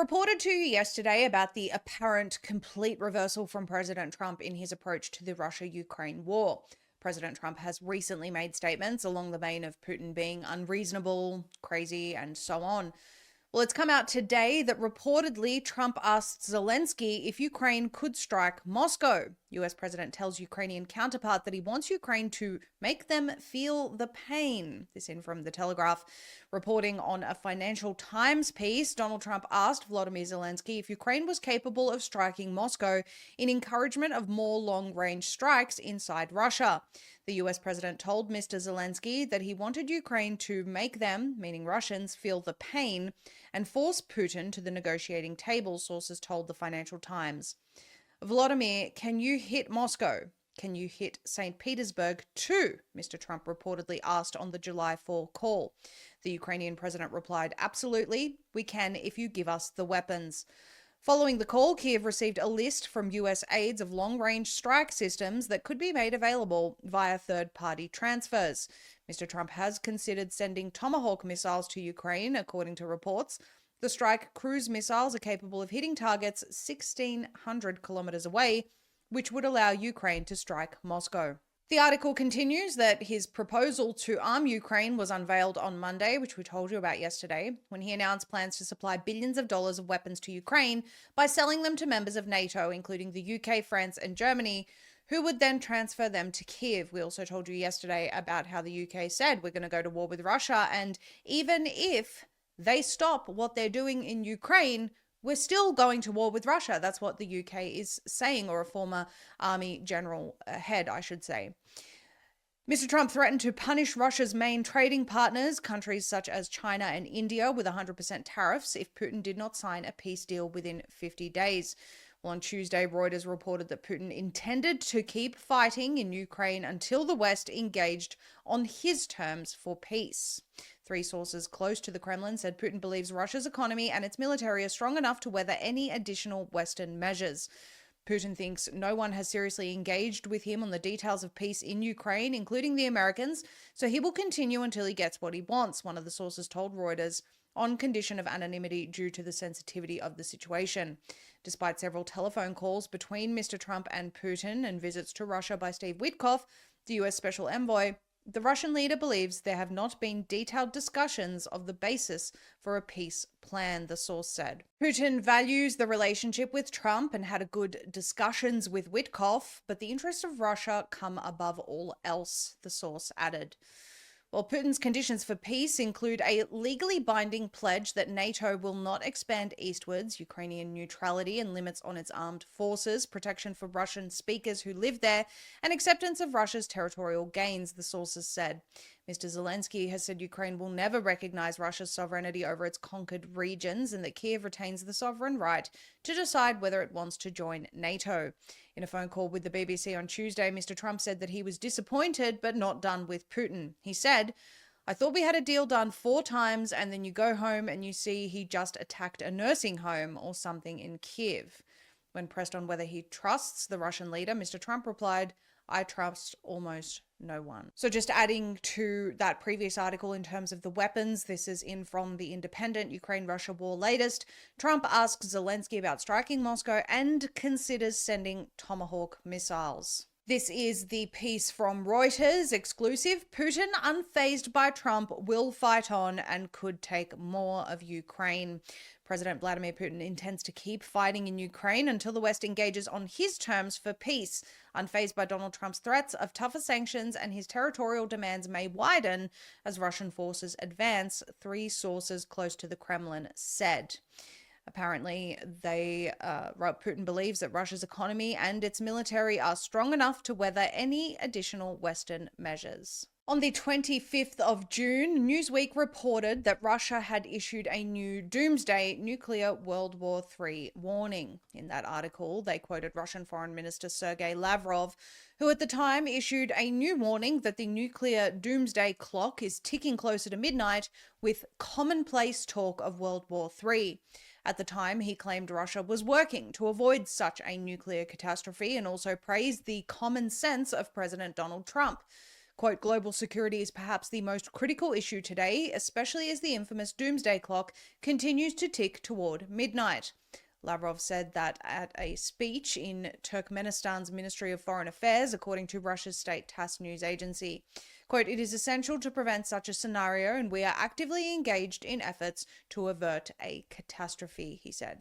reported to you yesterday about the apparent complete reversal from President Trump in his approach to the Russia-Ukraine war. President Trump has recently made statements along the vein of Putin being unreasonable, crazy, and so on. Well, it's come out today that reportedly Trump asked Zelensky if Ukraine could strike Moscow. US President tells Ukrainian counterpart that he wants Ukraine to make them feel the pain. This in from The Telegraph. Reporting on a Financial Times piece, Donald Trump asked Volodymyr Zelensky if Ukraine was capable of striking Moscow in encouragement of more long-range strikes inside Russia. The US president told Mr. Zelensky that he wanted Ukraine to make them, meaning Russians, feel the pain and force Putin to the negotiating table, sources told the Financial Times. Volodymyr, can you hit Moscow? Can you hit St. Petersburg too? Mr. Trump reportedly asked on the July 4 call. The Ukrainian president replied, absolutely, we can if you give us the weapons. Following the call, Kyiv received a list from US aides of long-range strike systems that could be made available via third-party transfers. Mr. Trump has considered sending Tomahawk missiles to Ukraine, according to reports. The strike cruise missiles are capable of hitting targets 1,600 kilometers away, which would allow Ukraine to strike Moscow. The article continues that his proposal to arm Ukraine was unveiled on Monday, which we told you about yesterday, when he announced plans to supply billions of dollars of weapons to Ukraine by selling them to members of NATO, including the UK, France, and Germany, who would then transfer them to Kyiv. We also told you yesterday about how the UK said we're going to go to war with Russia, and even if they stop what they're doing in Ukraine, we're still going to war with Russia. That's what the UK is saying, or a former army general head, I should say. Mr. Trump threatened to punish Russia's main trading partners, countries such as China and India, with 100% tariffs if Putin did not sign a peace deal within 50 days. Well, on Tuesday, Reuters reported that Putin intended to keep fighting in Ukraine until the West engaged on his terms for peace. Three sources close to the Kremlin said Putin believes Russia's economy and its military are strong enough to weather any additional Western measures. Putin thinks no one has seriously engaged with him on the details of peace in Ukraine, including the Americans, so he will continue until he gets what he wants, one of the sources told Reuters, on condition of anonymity due to the sensitivity of the situation. Despite several telephone calls between Mr. Trump and Putin and visits to Russia by Steve Witkoff, the US Special Envoy, the Russian leader believes there have not been detailed discussions of the basis for a peace plan, the source said. Putin values the relationship with Trump and had good discussions with Witkoff, but the interests of Russia come above all else, the source added. Well, Putin's conditions for peace include a legally binding pledge that NATO will not expand eastwards, Ukrainian neutrality and limits on its armed forces, protection for Russian speakers who live there, and acceptance of Russia's territorial gains, the sources said. Mr. Zelensky has said Ukraine will never recognize Russia's sovereignty over its conquered regions and that Kyiv retains the sovereign right to decide whether it wants to join NATO. In a phone call with the BBC on Tuesday, Mr. Trump said that he was disappointed but not done with Putin. He said, I thought we had a deal done 4 times and then you go home and you see he just attacked a nursing home or something in Kyiv. When pressed on whether he trusts the Russian leader, Mr. Trump replied, I trust almost no one. So just adding to that previous article in terms of the weapons, this is in from the Independent Ukraine-Russia war latest. Trump asks Zelensky about striking Moscow and considers sending Tomahawk missiles. This is the piece from Reuters, exclusive. Putin, unfazed by Trump, will fight on and could take more of Ukraine. President Vladimir Putin intends to keep fighting in Ukraine until the West engages on his terms for peace. Unfazed by Donald Trump's threats of tougher sanctions and his territorial demands may widen as Russian forces advance, 3 sources close to the Kremlin said. Apparently, Putin believes that Russia's economy and its military are strong enough to weather any additional Western measures. On the 25th of June, Newsweek reported that Russia had issued a new doomsday nuclear World War III warning. In that article, they quoted Russian Foreign Minister Sergei Lavrov, who at the time issued a new warning that the nuclear doomsday clock is ticking closer to midnight with commonplace talk of World War III. At the time, he claimed Russia was working to avoid such a nuclear catastrophe and also praised the common sense of President Donald Trump. Quote, global security is perhaps the most critical issue today, especially as the infamous doomsday clock continues to tick toward midnight. Lavrov said that at a speech in Turkmenistan's Ministry of Foreign Affairs, according to Russia's state TASS news agency. Quote, it is essential to prevent such a scenario, and we are actively engaged in efforts to avert a catastrophe, he said.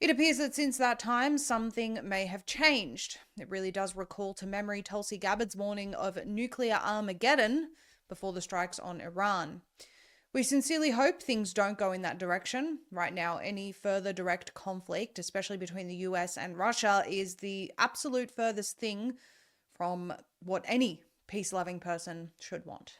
It appears that since that time, something may have changed. It really does recall to memory Tulsi Gabbard's warning of nuclear Armageddon before the strikes on Iran. We sincerely hope things don't go in that direction. Right now, any further direct conflict, especially between the US and Russia, is the absolute furthest thing from what any peace-loving person should want.